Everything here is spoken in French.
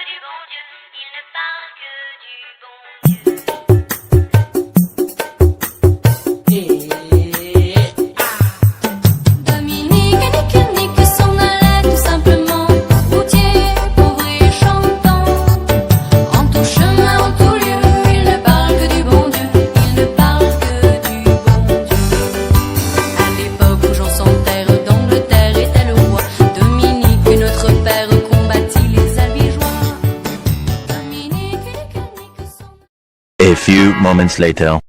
du bon Dieu, il ne parle que du bon Dieu. Dominique et Nick s'en allaient tout simplement, routier, pauvre et chantant. En tout chemin, en tout lieu, il ne parle que du bon Dieu, il ne parle que du bon Dieu. À l'époque où Jean sans terre d'Angleterre était le roi, Dominique, notre père, combattit les albigeois. Dominique et Nick s'en A few moments later.